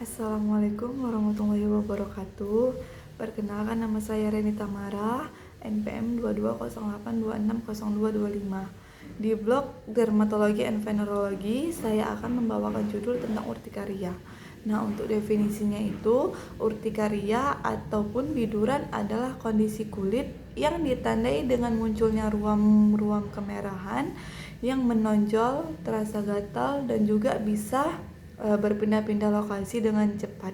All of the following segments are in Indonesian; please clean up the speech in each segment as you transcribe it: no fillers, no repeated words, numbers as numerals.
Assalamualaikum warahmatullahi wabarakatuh. Perkenalkan, nama saya Reni Tamara, NPM 2208260225. Di blog Dermatologi and Venerologi, saya akan membawakan judul tentang urtikaria. Nah, untuk definisinya itu, urtikaria ataupun biduran adalah kondisi kulit yang ditandai dengan munculnya ruam-ruam kemerahan yang menonjol, terasa gatal, dan juga bisa berpindah-pindah lokasi dengan cepat.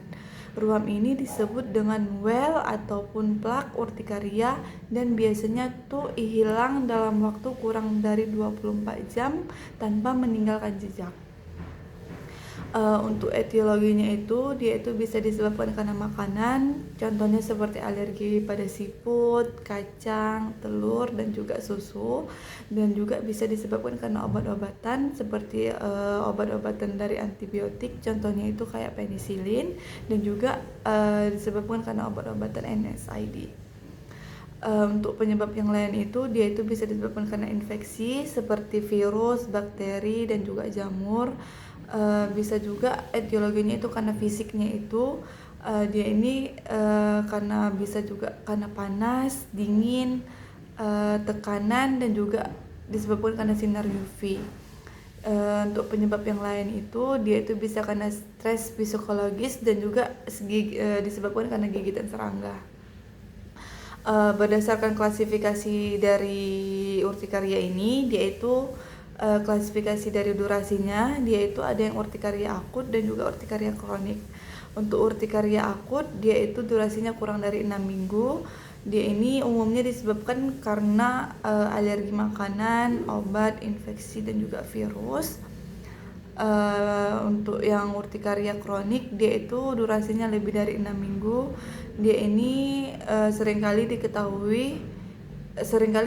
Ruam ini disebut dengan well ataupun plak urtikaria dan biasanya tuh hilang dalam waktu kurang dari 24 jam tanpa meninggalkan jejak. Untuk etiologinya itu, dia itu bisa disebabkan karena makanan, contohnya seperti alergi pada siput, kacang, telur, dan juga susu. Dan juga bisa disebabkan karena obat-obatan seperti obat-obatan dari antibiotik, contohnya itu kayak penisilin, dan juga disebabkan karena obat-obatan NSAID. Untuk penyebab yang lain itu, dia itu bisa disebabkan karena infeksi seperti virus, bakteri, dan juga jamur. Bisa juga etiologinya itu karena fisiknya itu, dia ini karena bisa juga karena panas, dingin, tekanan, dan juga disebabkan karena sinar UV. Untuk penyebab yang lain itu, dia itu bisa karena stres psikologis dan juga disebabkan karena gigitan serangga. Berdasarkan klasifikasi dari urtikaria ini, dia itu klasifikasi dari durasinya, dia itu ada yang urtikaria akut dan juga urtikaria kronik. Untuk urtikaria akut, dia itu durasinya kurang dari 6 minggu. Dia ini umumnya disebabkan karena alergi makanan, obat, infeksi, dan juga virus. Untuk yang urtikaria kronik, dia itu durasinya lebih dari 6 minggu. Dia ini seringkali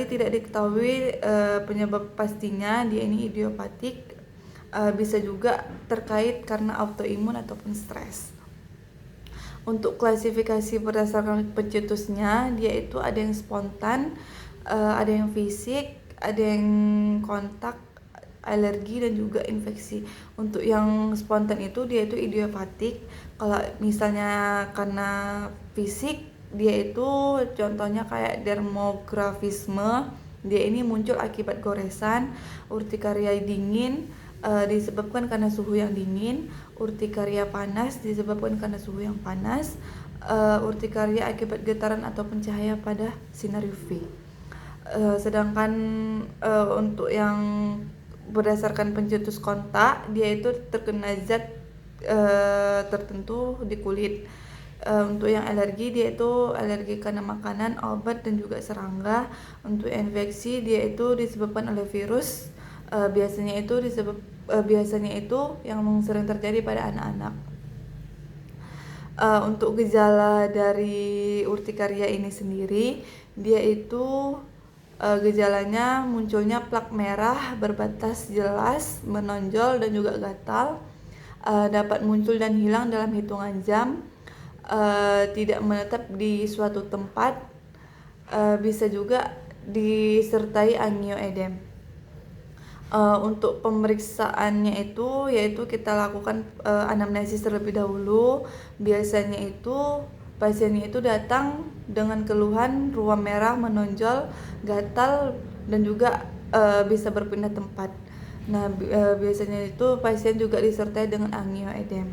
tidak diketahui penyebab pastinya. Dia ini idiopatik, bisa juga terkait karena autoimun ataupun stres. Untuk klasifikasi berdasarkan pencetusnya, dia itu ada yang spontan, ada yang fisik, ada yang kontak, alergi, dan juga infeksi. Untuk yang spontan itu, dia itu idiopatik. Kalau misalnya karena fisik, dia itu contohnya kayak dermografisme. Dia ini muncul akibat goresan. Urtikaria dingin disebabkan karena suhu yang dingin. Urtikaria panas disebabkan karena suhu yang panas. Urtikaria akibat getaran ataupun cahaya pada sinar UV. Sedangkan untuk yang berdasarkan pencetus kontak, dia itu terkena zat tertentu di kulit. Untuk yang alergi, dia itu alergi karena makanan, obat, dan juga serangga. Untuk infeksi, dia itu disebabkan oleh virus. Biasanya itu yang sering terjadi pada anak-anak. Untuk gejala dari urtikaria ini sendiri, dia itu gejalanya munculnya plak merah berbatas jelas, menonjol, dan juga gatal. Dapat muncul dan hilang dalam hitungan jam. Tidak menetap di suatu tempat. Bisa juga disertai angioedem. Untuk pemeriksaannya itu, yaitu kita lakukan anamnesis terlebih dahulu. Biasanya itu pasiennya itu datang dengan keluhan ruam merah, menonjol, gatal, dan juga bisa berpindah tempat. Nah, biasanya itu pasien juga disertai dengan angioedem.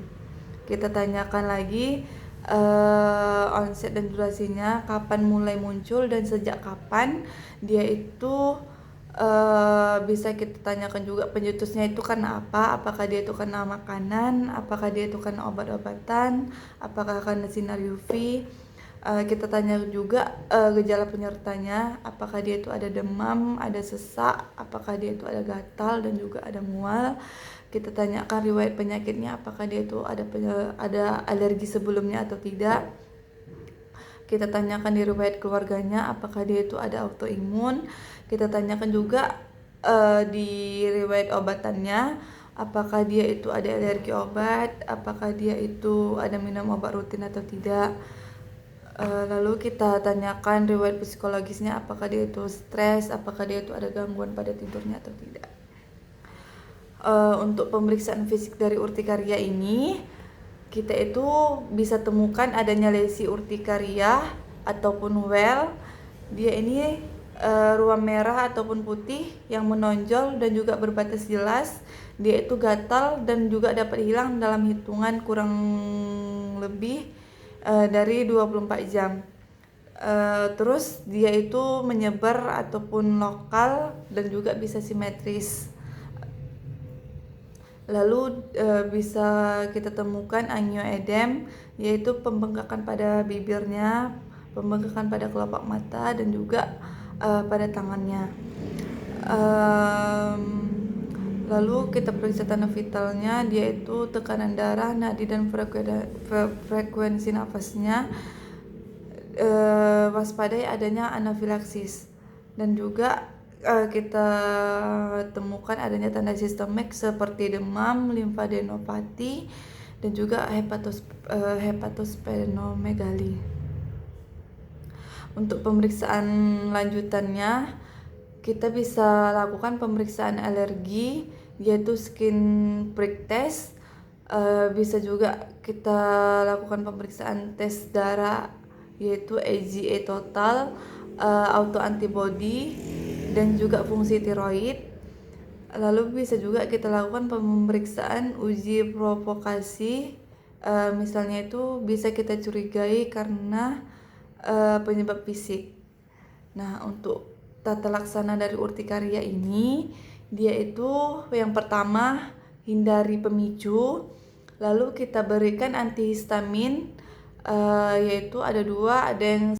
Kita tanyakan lagi onset dan durasinya, kapan mulai muncul dan sejak kapan. Dia itu bisa kita tanyakan juga pencetusnya itu karena apa. Apakah dia itu karena makanan, apakah dia itu karena obat-obatan, apakah karena sinar UV. Kita tanya juga gejala penyertanya, apakah dia itu ada demam, ada sesak, apakah dia itu ada gatal, dan juga ada mual. Kita tanyakan riwayat penyakitnya, apakah dia itu ada alergi sebelumnya atau tidak. Kita tanyakan di riwayat keluarganya, apakah dia itu ada autoimun. Kita tanyakan juga di riwayat obatannya, apakah dia itu ada alergi obat, apakah dia itu ada minum obat rutin atau tidak. Lalu kita tanyakan riwayat psikologisnya, apakah dia itu stres, apakah dia itu ada gangguan pada tidurnya atau tidak. Untuk pemeriksaan fisik dari urtikaria ini, kita itu bisa temukan adanya lesi urtikaria ataupun well. Dia ini ruam merah ataupun putih yang menonjol dan juga berbatas jelas. Dia itu gatal dan juga dapat hilang dalam hitungan kurang lebih dari 24 jam. Terus dia itu menyebar ataupun lokal dan juga bisa simetris. Lalu bisa kita temukan angioedem, yaitu pembengkakan pada bibirnya, pembengkakan pada kelopak mata dan juga pada tangannya. Lalu kita periksa tanda vitalnya, dia itu tekanan darah, nadi dan frekuensi nafasnya. Waspadai adanya anafilaksis dan juga kita temukan adanya tanda sistemik seperti demam, limfadenopati dan juga hepatosplenomegali. Untuk pemeriksaan lanjutannya, kita bisa lakukan pemeriksaan alergi, yaitu skin prick test. Bisa juga kita lakukan pemeriksaan tes darah, yaitu IgA total, autoantibody dan juga fungsi tiroid. Lalu bisa juga kita lakukan pemeriksaan uji provokasi, misalnya itu bisa kita curigai karena penyebab fisik. Nah, untuk tata laksana dari urtikaria ini, dia itu yang pertama hindari pemicu, lalu kita berikan antihistamin, yaitu ada dua, ada yang